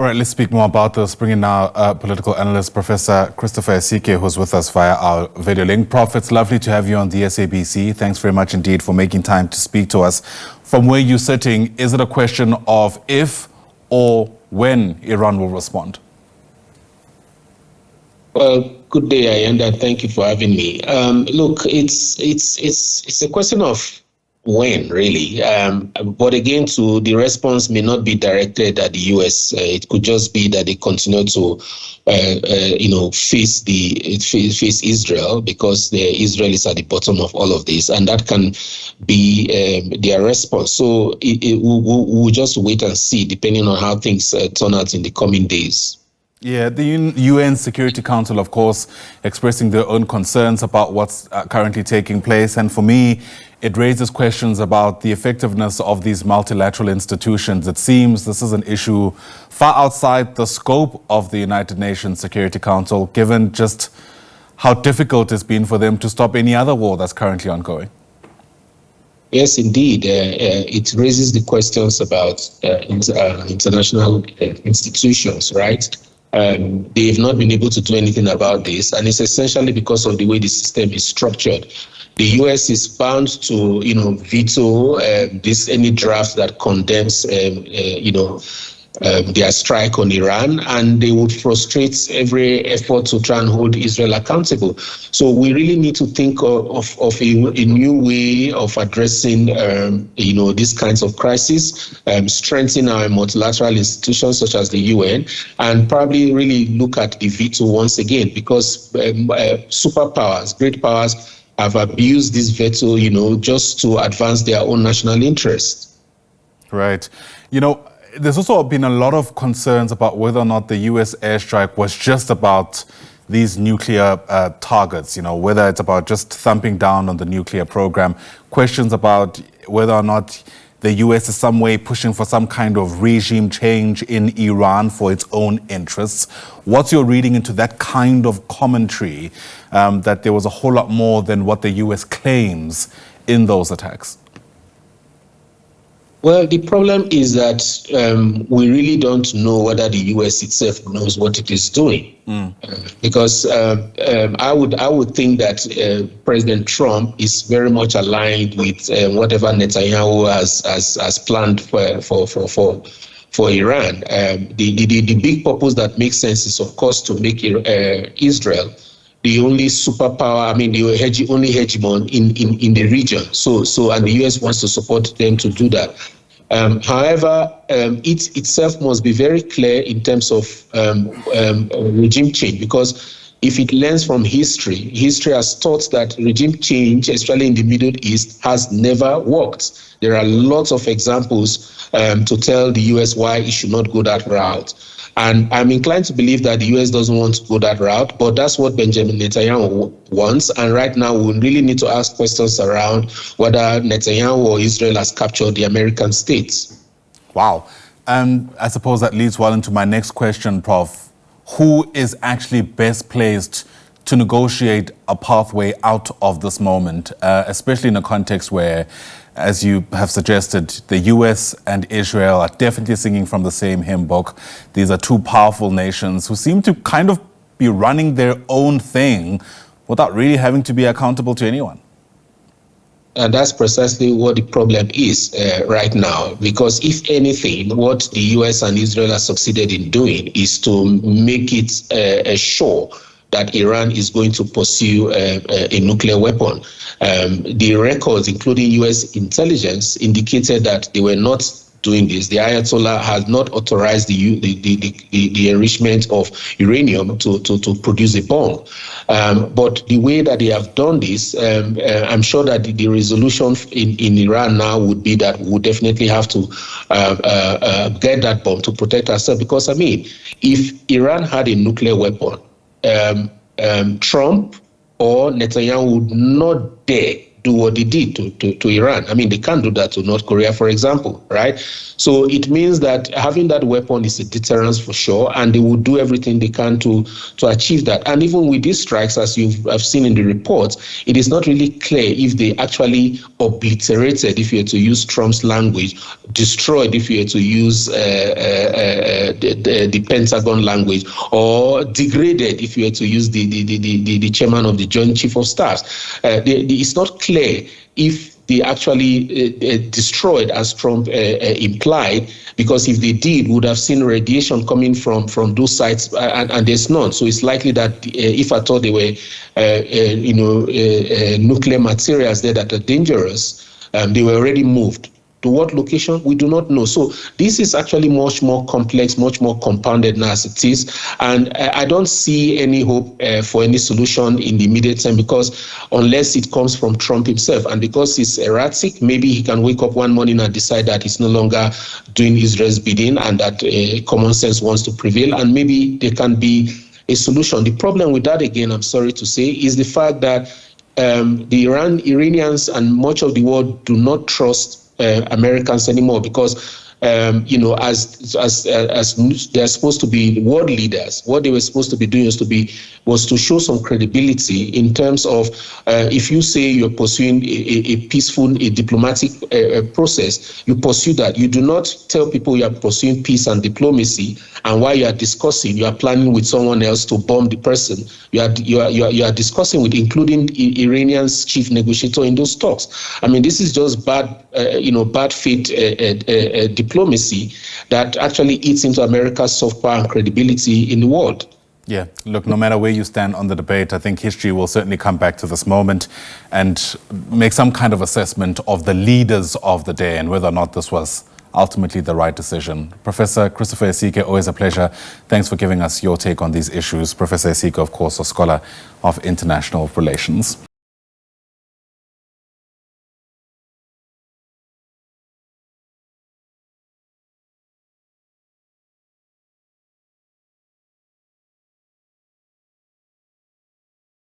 All right, let's speak more about this. Bringing now political analyst Professor Christopher Isike, who's with us via our video link. Prof, it's lovely to have you on the SABC. Thanks very much indeed for making time to speak to us. From where you're sitting, is it a question of if or when Iran will respond? Well, good day, Ayanda. Thank you for having me. Look, it's a question of when, really. But again, the response may not be directed at the U.S. It could just be that they continue to, face Israel, because Israel is at the bottom of all of this, and that can be their response. So we'll just wait and see, depending on how things turn out in the coming days. Yeah, the UN Security Council, of course, expressing their own concerns about what's currently taking place. And for me, it raises questions about the effectiveness of these multilateral institutions. It seems this is an issue far outside the scope of the United Nations Security Council, given just how difficult it's been for them to stop any other war that's currently ongoing. Yes, indeed. It raises the questions about international institutions, right? They've not been able to do anything about this, and it's essentially because of the way the system is structured. The U.S. is bound to, veto any draft that condemns, their strike on Iran, and they would frustrate every effort to try and hold Israel accountable. So we really need to think of a new way of addressing, these kinds of crises, strengthen our multilateral institutions such as the UN, and probably really look at the veto once again, because superpowers, great powers, have abused this veto, just to advance their own national interests. Right. There's also been a lot of concerns about whether or not the U.S. airstrike was just about these nuclear targets, whether it's about just thumping down on the nuclear program. Questions about whether or not the U.S. is some way pushing for some kind of regime change in Iran for its own interests. What's your reading into that kind of commentary, that there was a whole lot more than what the U.S. claims in those attacks? Well, the problem is that we really don't know whether the U.S. itself knows what it is doing, because I would think that President Trump is very much aligned with whatever Netanyahu has planned for Iran. The big purpose that makes sense is, of course, to make Israel the only superpower, the only hegemon in the region. So, and the U.S. wants to support them to do that. However, it itself must be very clear in terms of regime change, because if it learns from history has taught that regime change, especially in the Middle East, has never worked. There are lots of examples to tell the U.S. why it should not go that route. And I'm inclined to believe that the U.S. doesn't want to go that route, but that's what Benjamin Netanyahu wants. And right now, we really need to ask questions around whether Netanyahu or Israel has captured the American states. Wow. I suppose that leads well into my next question, Prof. Who is actually best placed to negotiate a pathway out of this moment, especially in a context where, as you have suggested, the US and Israel are definitely singing from the same hymn book. These are two powerful nations who seem to kind of be running their own thing without really having to be accountable to anyone. And that's precisely what the problem is right now, because if anything, what the US and Israel have succeeded in doing is to make it sure that Iran is going to pursue a nuclear weapon. The records, including US intelligence, indicated that they were not doing this. The Ayatollah has not authorized the enrichment of uranium to produce a bomb. But the way that they have done this, I'm sure that the resolution in Iran now would be that we would definitely have to get that bomb to protect ourselves. Because, if Iran had a nuclear weapon, Trump or Netanyahu would not dare do what they did to Iran. I mean, they can't do that to North Korea, for example, right? So it means that having that weapon is a deterrence for sure, and they will do everything they can to achieve that. And even with these strikes, as I've seen in the reports, it is not really clear if they actually obliterated, if you were to use Trump's language, destroyed, if you were to use the Pentagon language, or degraded, if you were to use the chairman of the Joint Chief of Staff. It's not clear if they actually destroyed, as Trump implied, because if they did, we would have seen radiation coming from those sites, and there's none. So it's likely that if at all there were, nuclear materials there that are dangerous, they were already moved. To what location? We do not know. So this is actually much more complex, much more compounded now as it is. And I don't see any hope for any solution in the immediate term, because unless it comes from Trump himself, and because he's erratic, maybe he can wake up one morning and decide that he's no longer doing Israel's bidding and that common sense wants to prevail, and maybe there can be a solution. The problem with that, again, I'm sorry to say, is the fact that the Iranians and much of the world do not trust Americans anymore, because as they are supposed to be world leaders, what they were supposed to be doing was to show some credibility in terms of if you say you're pursuing a peaceful, a diplomatic process, you pursue that. You do not tell people you are pursuing peace and diplomacy, and while you are discussing, you are planning with someone else to bomb the person you are discussing with, including Iranian's chief negotiator in those talks. I mean, this is just bad faith diplomacy that actually eats into America's soft power and credibility in the world. Yeah, look, no matter where you stand on the debate, I think history will certainly come back to this moment and make some kind of assessment of the leaders of the day and whether or not this was ultimately the right decision. Professor Christopher Isike, always a pleasure. Thanks for giving us your take on these issues. Professor Isike, of course, a scholar of international relations.